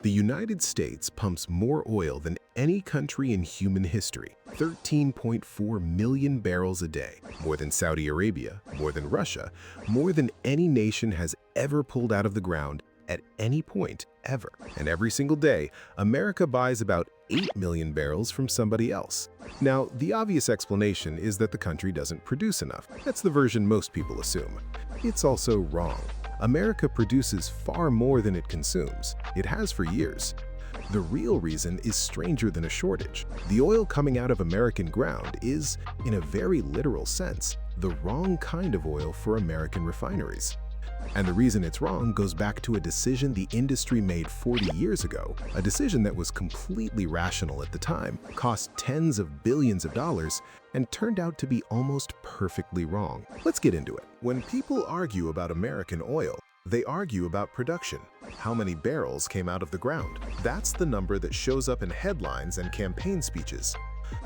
The United States pumps more oil than any country in human history, 13.4 million barrels a day, more than Saudi Arabia, more than Russia, more than any nation has ever pulled out of the ground at any point ever. And every single day, America buys about 8 million barrels from somebody else. Now, the obvious explanation is that the country doesn't produce enough. That's the version most people assume. It's also wrong. America produces far more than it consumes. It has for years. The real reason is stranger than a shortage. The oil coming out of American ground is, in a very literal sense, the wrong kind of oil for American refineries. And the reason it's wrong goes back to a decision the industry made 40 years ago, a decision that was completely rational at the time, cost tens of billions of dollars, and turned out to be almost perfectly wrong. Let's get into it. When people argue about American oil, they argue about production. How many barrels came out of the ground? That's the number that shows up in headlines and campaign speeches.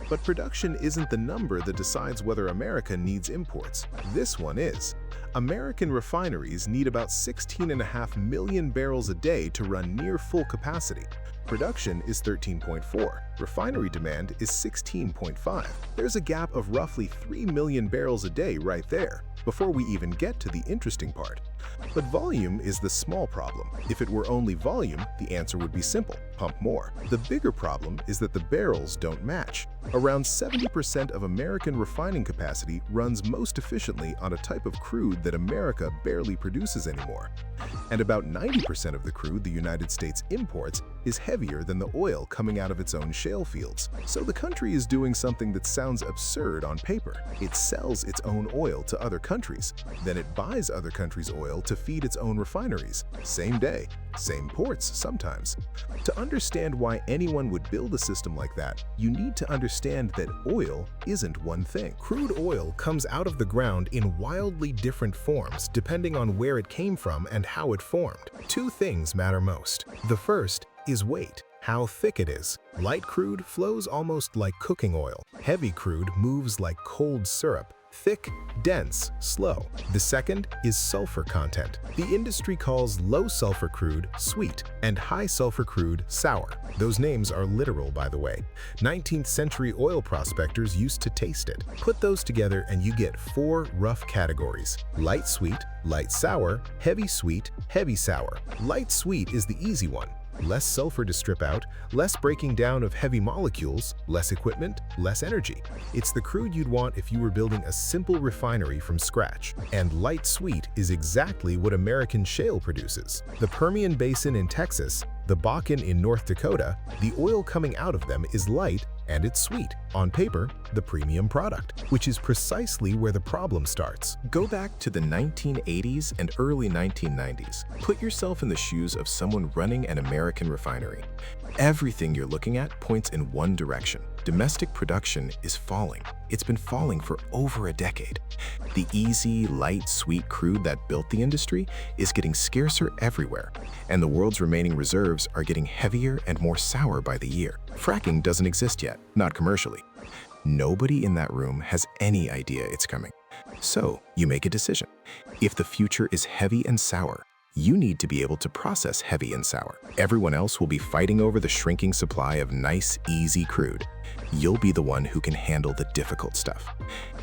But production isn't the number that decides whether America needs imports. This one is. American refineries need about 16.5 million barrels a day to run near full capacity. Production is 13.4. Refinery demand is 16.5. There's a gap of roughly 3 million barrels a day right there, before we even get to the interesting part. But volume is the small problem. If it were only volume, the answer would be simple: pump more. The bigger problem is that the barrels don't match. Around 70% of American refining capacity runs most efficiently on a type of crude that America barely produces anymore. And about 90% of the crude the United States imports is heavier than the oil coming out of its own shale fields. So the country is doing something that sounds absurd on paper. It sells its own oil to other countries. Then it buys other countries' oil to feed its own refineries. Same day, same ports sometimes. To understand why anyone would build a system like that, you need to understand that oil isn't one thing. Crude oil comes out of the ground in wildly different forms depending on where it came from and how it formed. Two things matter most. The first is weight, how thick it is. Light crude flows almost like cooking oil. Heavy crude moves like cold syrup. Thick, dense, slow. The second is sulfur content. The industry calls low sulfur crude sweet and high sulfur crude sour. Those names are literal, by the way. 19th century oil prospectors used to taste it. Put those together and you get 4 rough categories: light sweet, light sour, heavy sweet, heavy sour. Light sweet is the easy one. Less sulfur to strip out, less breaking down of heavy molecules, less equipment, less energy. It's the crude you'd want if you were building a simple refinery from scratch. And light sweet is exactly what American shale produces. The Permian Basin in Texas, the Bakken in North Dakota, the oil coming out of them is light and it's sweet. On paper, the premium product, which is precisely where the problem starts. Go back to the 1980s and early 1990s. Put yourself in the shoes of someone running an American refinery. Everything you're looking at points in one direction. Domestic production is falling. It's been falling for over a decade. The easy, light, sweet crude that built the industry is getting scarcer everywhere, and the world's remaining reserves are getting heavier and more sour by the year. Fracking doesn't exist yet, not commercially. Nobody in that room has any idea it's coming. So you make a decision. If the future is heavy and sour, you need to be able to process heavy and sour. Everyone else will be fighting over the shrinking supply of nice, easy crude. You'll be the one who can handle the difficult stuff.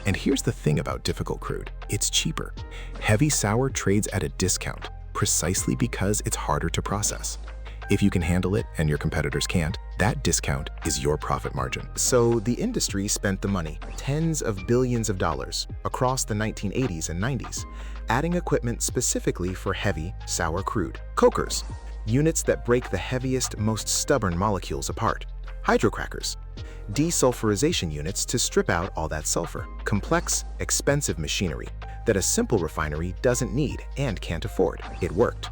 And here's the thing about difficult crude: it's cheaper. Heavy sour trades at a discount, precisely because it's harder to process. If you can handle it and your competitors can't, that discount is your profit margin. So the industry spent the money, tens of billions of dollars, across the 1980s and 90s, adding equipment specifically for heavy, sour crude. Cokers, units that break the heaviest, most stubborn molecules apart. Hydrocrackers, desulfurization units to strip out all that sulfur. Complex, expensive machinery that a simple refinery doesn't need and can't afford. It worked.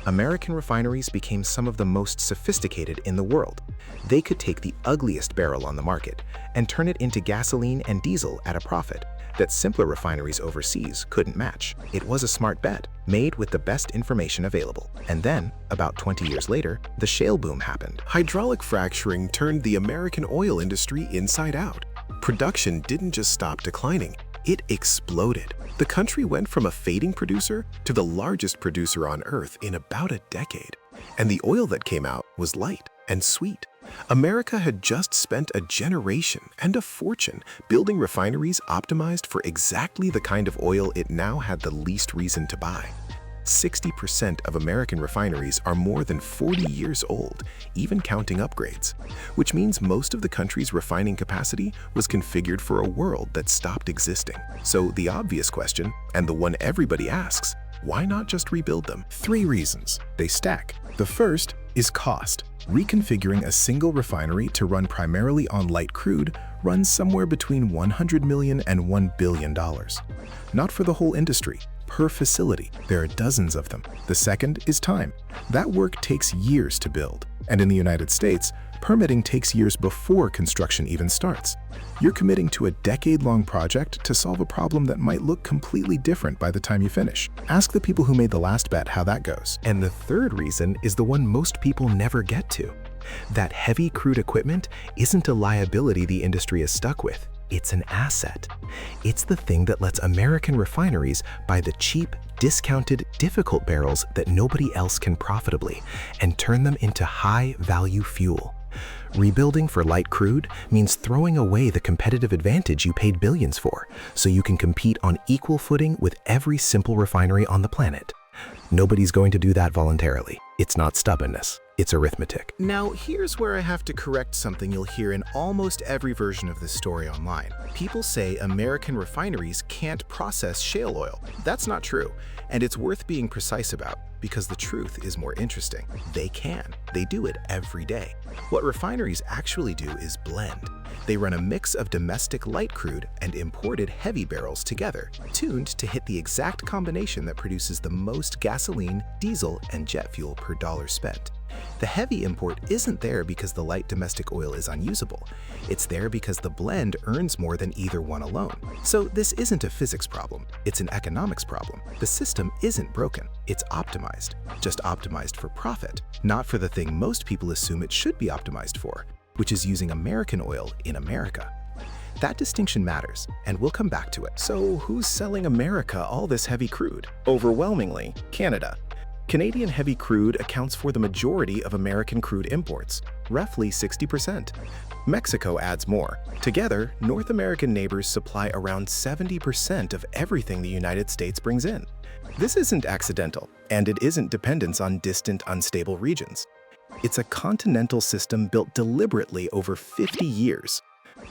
American refineries became some of the most sophisticated in the world. They could take the ugliest barrel on the market and turn it into gasoline and diesel at a profit that simpler refineries overseas couldn't match. It was a smart bet, made with the best information available. And then, about 20 years later, the shale boom happened. Hydraulic fracturing turned the American oil industry inside out. Production didn't just stop declining, it exploded. The country went from a fading producer to the largest producer on Earth in about a decade. And the oil that came out was light and sweet. America had just spent a generation and a fortune building refineries optimized for exactly the kind of oil it now had the least reason to buy. 60% of American refineries are more than 40 years old, even counting upgrades, which means most of the country's refining capacity was configured for a world that stopped existing. So the obvious question, and the one everybody asks, why not just rebuild them? 3 reasons. They stack. The first is cost. Reconfiguring a single refinery to run primarily on light crude runs somewhere between $100 million and $1 billion. Not for the whole industry. Per facility, there are dozens of them. The second is time. That work takes years to build. And in the United States, permitting takes years before construction even starts. You're committing to a decade-long project to solve a problem that might look completely different by the time you finish. Ask the people who made the last bet how that goes. And the third reason is the one most people never get to. That heavy crude equipment isn't a liability the industry is stuck with. It's an asset. It's the thing that lets American refineries buy the cheap, discounted, difficult barrels that nobody else can profitably and turn them into high-value fuel. Rebuilding for light crude means throwing away the competitive advantage you paid billions for, so you can compete on equal footing with every simple refinery on the planet. Nobody's going to do that voluntarily. It's not stubbornness. It's arithmetic. Now, here's where I have to correct something you'll hear in almost every version of this story online. People say American refineries can't process shale oil. That's not true, and it's worth being precise about, because the truth is more interesting. They can. They do it every day. What refineries actually do is blend. They run a mix of domestic light crude and imported heavy barrels together, tuned to hit the exact combination that produces the most gasoline, diesel, and jet fuel per dollar spent. The heavy import isn't there because the light domestic oil is unusable. It's there because the blend earns more than either one alone. So this isn't a physics problem, it's an economics problem. The system isn't broken, it's optimized. Just optimized for profit, not for the thing most people assume it should be optimized for, which is using American oil in America. That distinction matters, and we'll come back to it. So who's selling America all this heavy crude? Overwhelmingly, Canada. Canadian heavy crude accounts for the majority of American crude imports, roughly 60%. Mexico adds more. Together, North American neighbors supply around 70% of everything the United States brings in. This isn't accidental, and it isn't dependence on distant, unstable regions. It's a continental system built deliberately over 50 years.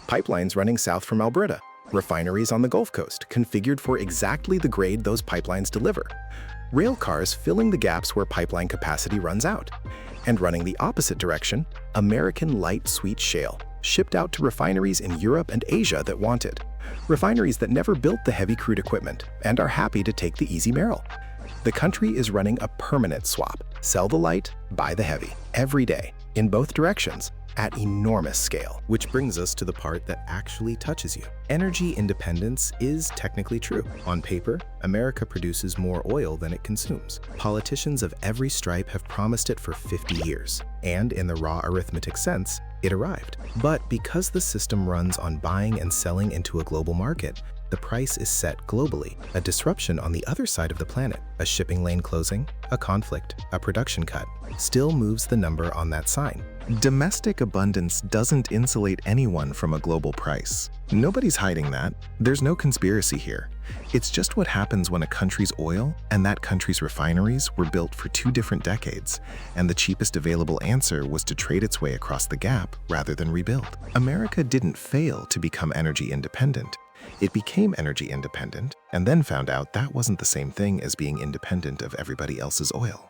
Pipelines running south from Alberta, refineries on the Gulf Coast configured for exactly the grade those pipelines deliver. Rail cars filling the gaps where pipeline capacity runs out. And running the opposite direction, American light sweet shale, shipped out to refineries in Europe and Asia that want it. Refineries that never built the heavy crude equipment and are happy to take the easy barrel. The country is running a permanent swap. Sell the light, buy the heavy, every day, in both directions, at enormous scale. Which brings us to the part that actually touches you. Energy independence is technically true. On paper, America produces more oil than it consumes. Politicians of every stripe have promised it for 50 years. And in the raw arithmetic sense, it arrived. But because the system runs on buying and selling into a global market, the price is set globally. A disruption on the other side of the planet, a shipping lane closing, a conflict, a production cut, still moves the number on that sign. Domestic abundance doesn't insulate anyone from a global price. Nobody's hiding that. There's no conspiracy here. It's just what happens when a country's oil and that country's refineries were built for 2 different decades, and the cheapest available answer was to trade its way across the gap rather than rebuild. America didn't fail to become energy independent. It became energy independent and then found out that wasn't the same thing as being independent of everybody else's oil.